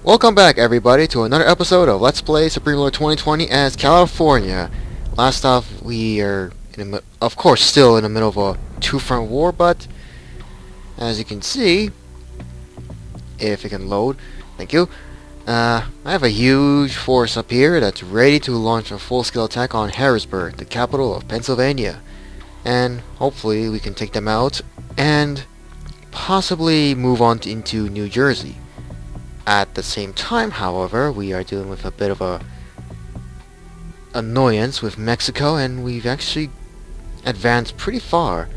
Welcome back, everybody, to another episode of Let's Play Supreme Lord 2020 as California. Last off, we are, of course, still in the middle of a two-front war, but as you can see, if it can load, thank you, I have a huge force up here that's ready to launch a full-scale attack on Harrisburg, the capital of Pennsylvania. And hopefully we can take them out and possibly move on into New Jersey. At the same time, however, we are dealing with a bit of a annoyance with Mexico, and we've actually advanced pretty far.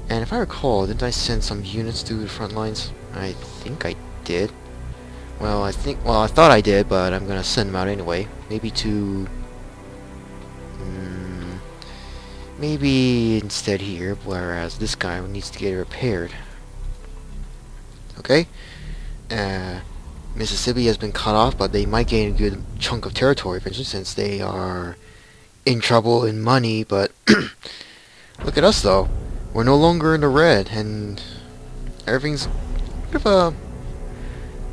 And if I recall, didn't I send some units to the front lines? I think I did. Well, I thought I did, but I'm gonna send them out anyway. Maybe to... maybe instead here, whereas this guy needs to get repaired. Okay? Mississippi has been cut off, but they might gain a good chunk of territory eventually since they are in trouble in money, but look at us though. We're no longer in the red, and everything's a bit of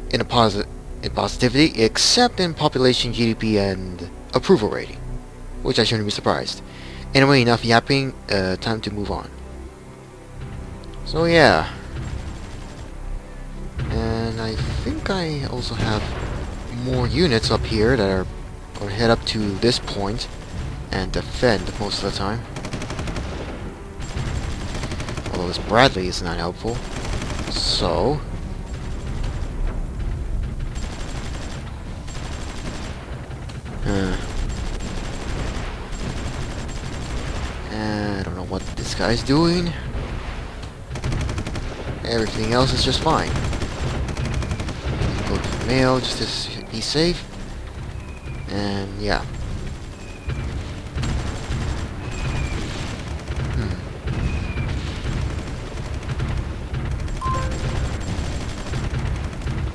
in positivity, except in population, GDP, and approval rating, which I shouldn't be surprised. Anyway, enough yapping, time to move on. So yeah. And I think I also have more units up here that are going to head up to this point and defend most of the time. Although this Bradley is not helpful. So... I don't know what this guy's doing. Everything else is just fine. Go to mail just to be safe. And yeah.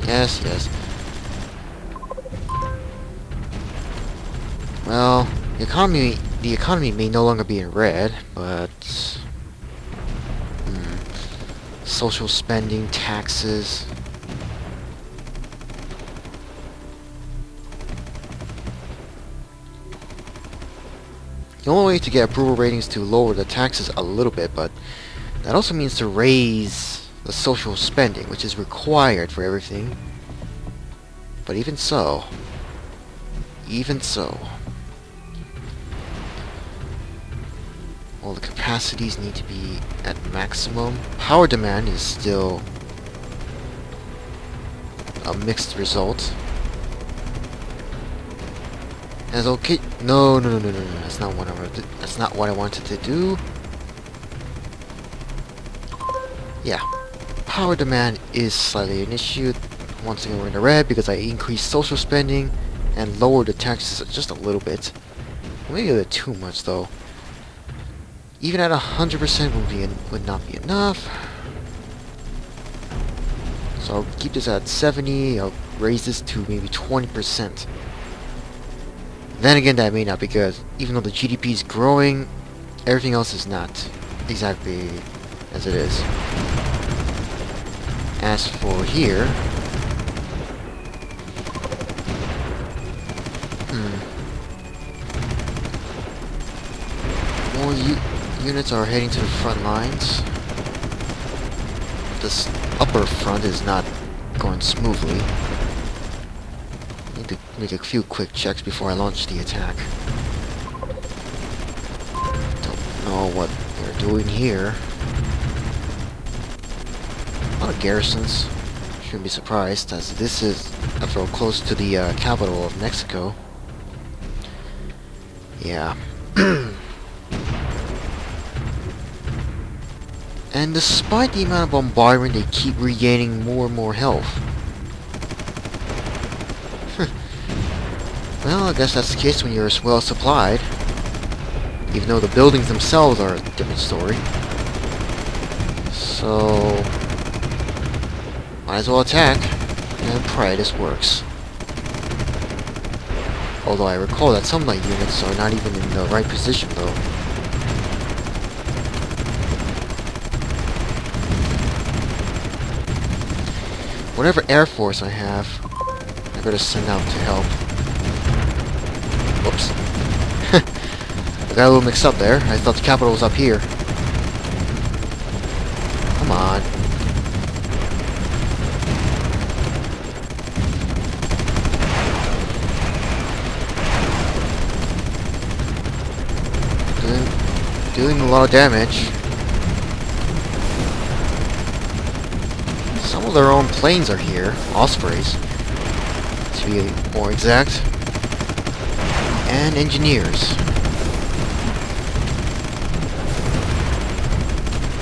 Yes. Well, the economy may no longer be in red, but social spending, taxes. The only way to get approval ratings is to lower the taxes a little bit, but that also means to raise the social spending, which is required for everything. But even so, all the capacities need to be at maximum. Power demand is still a mixed result. As okay, no. That's not what I wanted to do. Yeah, power demand is slightly an issue. Once again, we're in the red because I increased social spending and lowered the taxes just a little bit. Maybe a bit too much though. Even at 100% would not be enough. So I'll keep this at 70. I'll raise this to maybe 20%. Then again, that may not, because even though the GDP is growing, everything else is not exactly as it is. As for here, more units are heading to the front lines. This upper front is not going smoothly. Need to make a few quick checks before I launch the attack. Don't know what they're doing here. A lot of garrisons. Shouldn't be surprised, as this is, after all, close to the capital of Mexico. Yeah. And despite the amount of bombardment, they keep regaining more and more health. Well, I guess that's the case when you're well supplied. Even though the buildings themselves are a different story. So... might as well attack and pray this works. Although I recall that some of my units are not even in the right position though. Whatever air force I have, I better send out to help. Whoops. I got a little mixed up there. I thought the capital was up here. Come on. Doing a lot of damage. Some of their own planes are here. Ospreys, to be more exact. And engineers.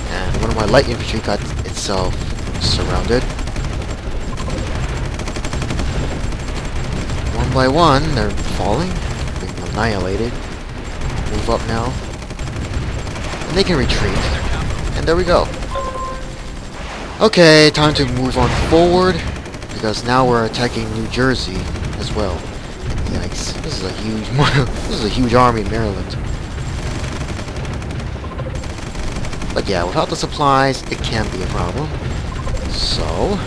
And one of my light infantry got itself surrounded. One by one, they're falling, being annihilated. Move up now. And they can retreat. And there we go. Okay, time to move on forward, because now we're attacking New Jersey as well. Yikes! This is a huge, this is a huge army in Maryland. But yeah, without the supplies, it can be a problem. So,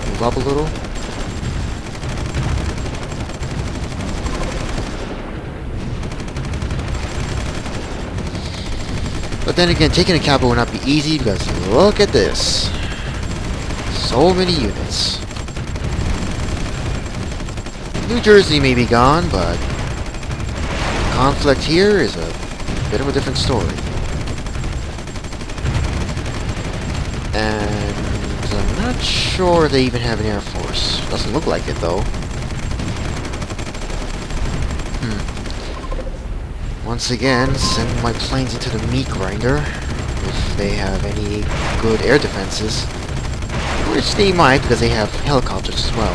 move up a little. But then again, taking a capital will not be easy, because look at this. So many units. New Jersey may be gone, but conflict here is a bit of a different story. And I'm not sure they even have an air force. Doesn't look like it though. Once again, send my planes into the meat grinder if they have any good air defenses, which they might because they have helicopters as well.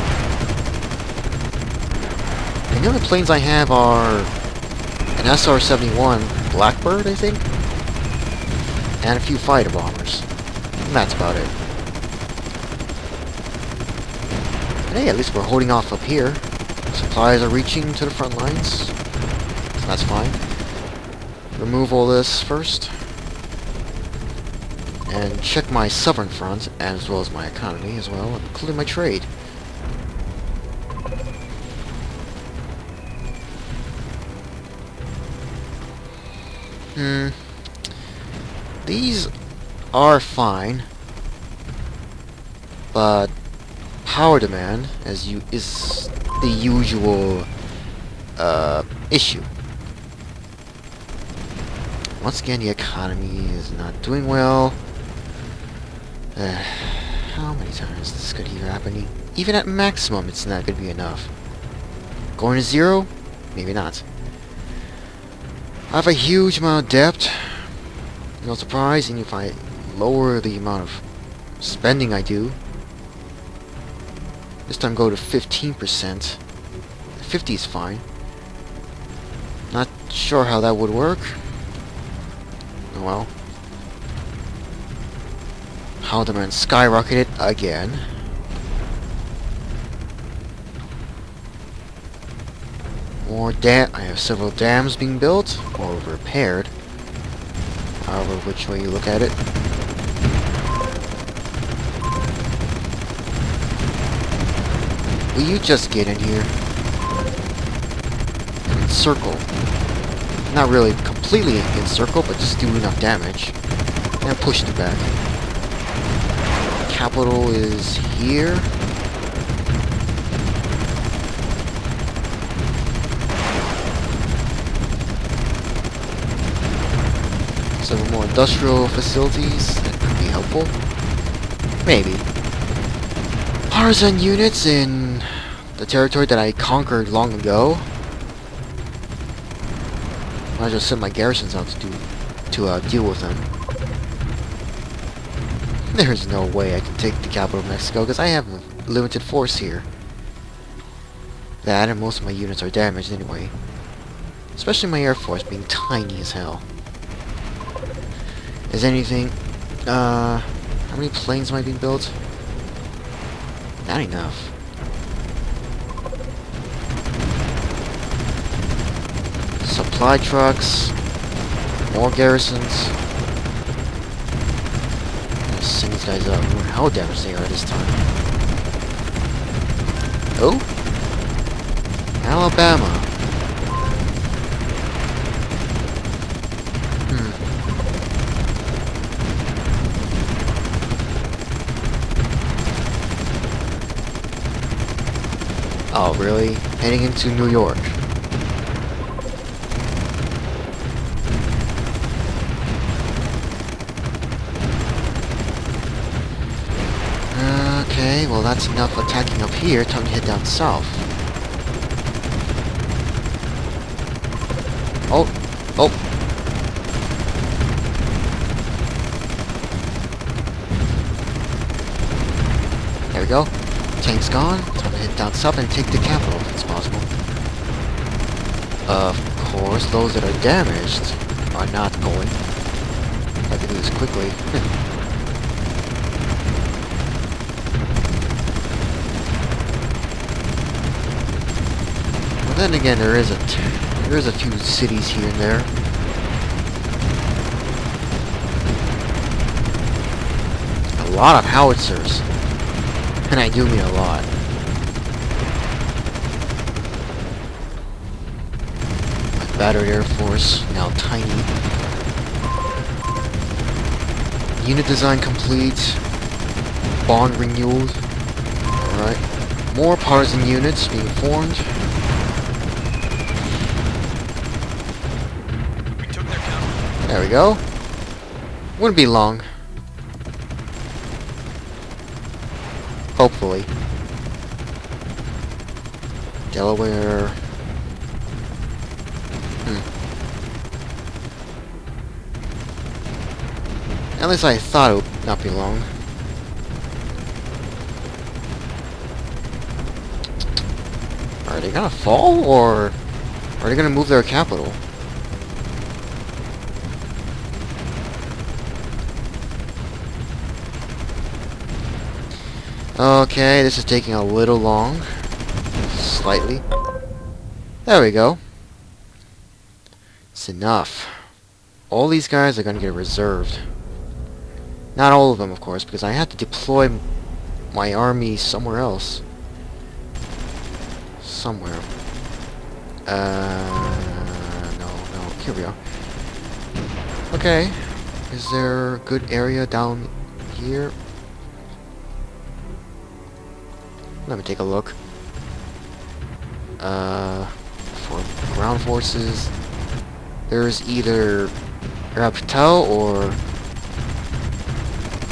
And the other planes I have are an SR-71 Blackbird, I think, and a few fighter bombers. And that's about it. And hey, at least we're holding off up here. Supplies are reaching to the front lines, so that's fine. Remove all this first. And check my southern front, as well as my economy as well, including my trade. These are fine, but power demand is the usual issue. Once again, the economy is not doing well. How many times is this going to keep happening? Even at maximum, it's not going to be enough. Going to zero? Maybe not. I have a huge amount of debt. No surprise, and if I lower the amount of spending I do, this time go to 15%. 50 is fine. Not sure how that would work. Oh well. Power demand skyrocketed again. More I have several dams being built or repaired. However, which way you look at it. Will you just get in here and encircle? Not really completely encircle, but just do enough damage and push it back. Capital is here. Some more industrial facilities that could be helpful. Maybe. Partisan units in the territory that I conquered long ago. I just send my garrisons out to deal with them. There's no way I can take the capital of Mexico because I have a limited force here. That and most of my units are damaged anyway. Especially my air force being tiny as hell. Is anything... how many planes am I being built? Not enough. Supply trucks. More garrisons. Let's send these guys up. I wonder how damaged they are this time. Who? Alabama. Oh, really? Heading into New York. Okay, well that's enough attacking up here. Time to head down south. Oh! Oh! There we go. Tank's gone. Time to head down south and take the capital if it's possible. Of course, those that are damaged are not going. I can do this quickly. Well, then again, there is a few cities here and there. A lot of howitzers. And I do mean a lot. My battered Air Force, now tiny. Unit design complete. Bond renewed. Alright. More partisan units being formed. We took their counter. There we go. Wouldn't be long. Hopefully. Delaware. At least I thought it would not be long. Are they gonna fall, or are they gonna move their capital? Okay, this is taking a little long. Slightly. There we go. It's enough. All these guys are gonna get reserved. Not all of them, of course, because I have to deploy my army somewhere else. Somewhere. No. Here we are. Okay. Is there a good area down here? Let me take a look. For ground forces, there's either Rapital or...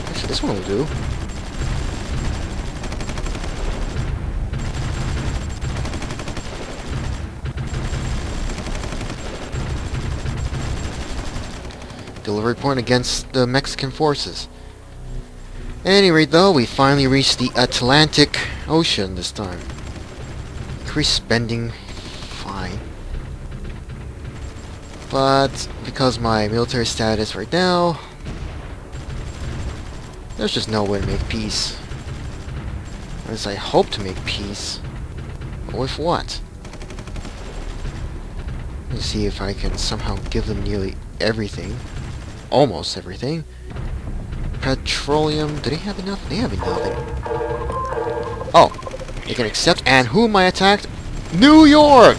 Actually, this one will do. Delivery point against the Mexican forces. At any rate, though, we finally reached the Atlantic Ocean this time. Increased spending, fine. But because my military status right now, there's just no way to make peace. At least I hope to make peace. But with what? Let me see if I can somehow give them nearly everything. Almost everything. Petroleum, do they have enough? They have enough. Oh, they can accept. And who am I attacked? New York!